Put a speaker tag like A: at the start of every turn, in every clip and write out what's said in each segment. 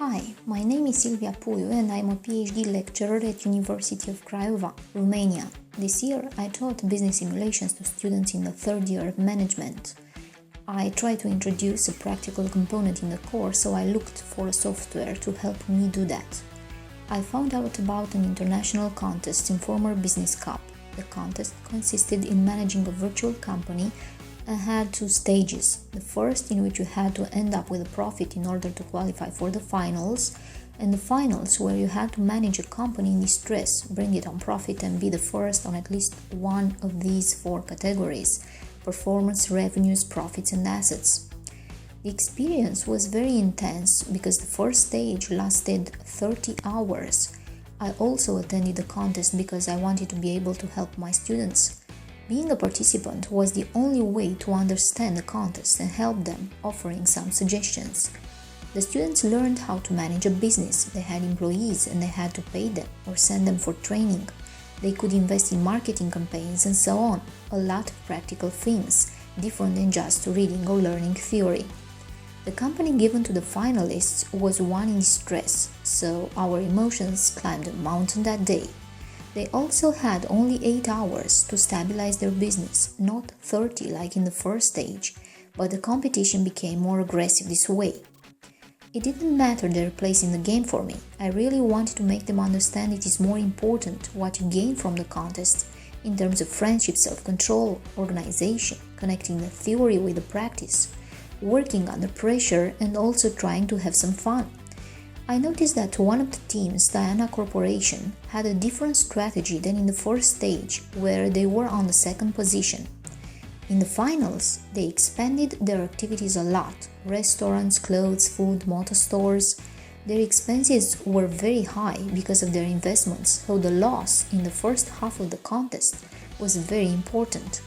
A: Hi, my name is Silvia Puiu and I'm a PhD lecturer at University of Craiova, Romania. This year I taught business simulations to students in the third year of management. I tried to introduce a practical component in the course, so I looked for a software to help me do that. I found out about an international contest, Informer Business Cup. The contest consisted in managing a virtual company and had two stages. The first, in which you had to end up with a profit in order to qualify for the finals, and the finals, where you had to manage a company in distress, bring it on profit and be the first on at least one of these four categories: performance, revenues, profits and assets. The experience was very intense because the first stage lasted 30 hours. I also attended the contest because I wanted to be able to help my students. Being a participant was the only way to understand the contest and help them, offering some suggestions. The students learned how to manage a business. They had employees and they had to pay them or send them for training. They could invest in marketing campaigns and so on. A lot of practical things, different than just reading or learning theory. The company given to the finalists was one in distress, so our emotions climbed a mountain that day. They also had only 8 hours to stabilize their business, not 30 like in the first stage, but the competition became more aggressive this way. It didn't matter their place in the game for me. I really wanted to make them understand it is more important what you gain from the contest in terms of friendship, self-control, organization, connecting the theory with the practice, working under pressure and also trying to have some fun. I noticed that one of the teams, Diana Corporation, had a different strategy than in the first stage, where they were on the second position. In the finals, they expanded their activities a lot: restaurants, clothes, food, motor stores. Their expenses were very high because of their investments, so the loss in the first half of the contest was very important.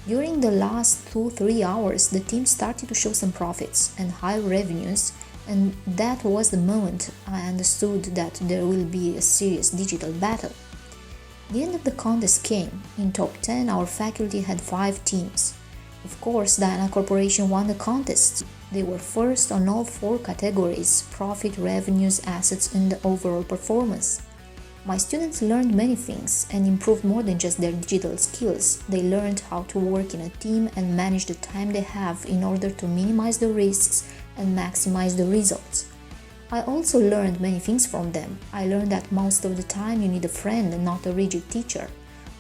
A: During the last 2-3 hours, the team started to show some profits and high revenues, and that was the moment I understood that there will be a serious digital battle. The end of the contest came. In top 10, our faculty had 5 teams. Of course, Diana Corporation won the contest. They were first on all 4 categories: profit, revenues, assets, and the overall performance. My students learned many things and improved more than just their digital skills. They learned how to work in a team and manage the time they have in order to minimize the risks and maximize the results. I also learned many things from them. I learned that most of the time you need a friend and not a rigid teacher.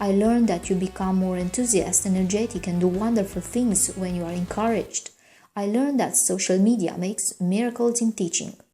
A: I learned that you become more enthusiastic, energetic, and do wonderful things when you are encouraged. I learned that social media makes miracles in teaching.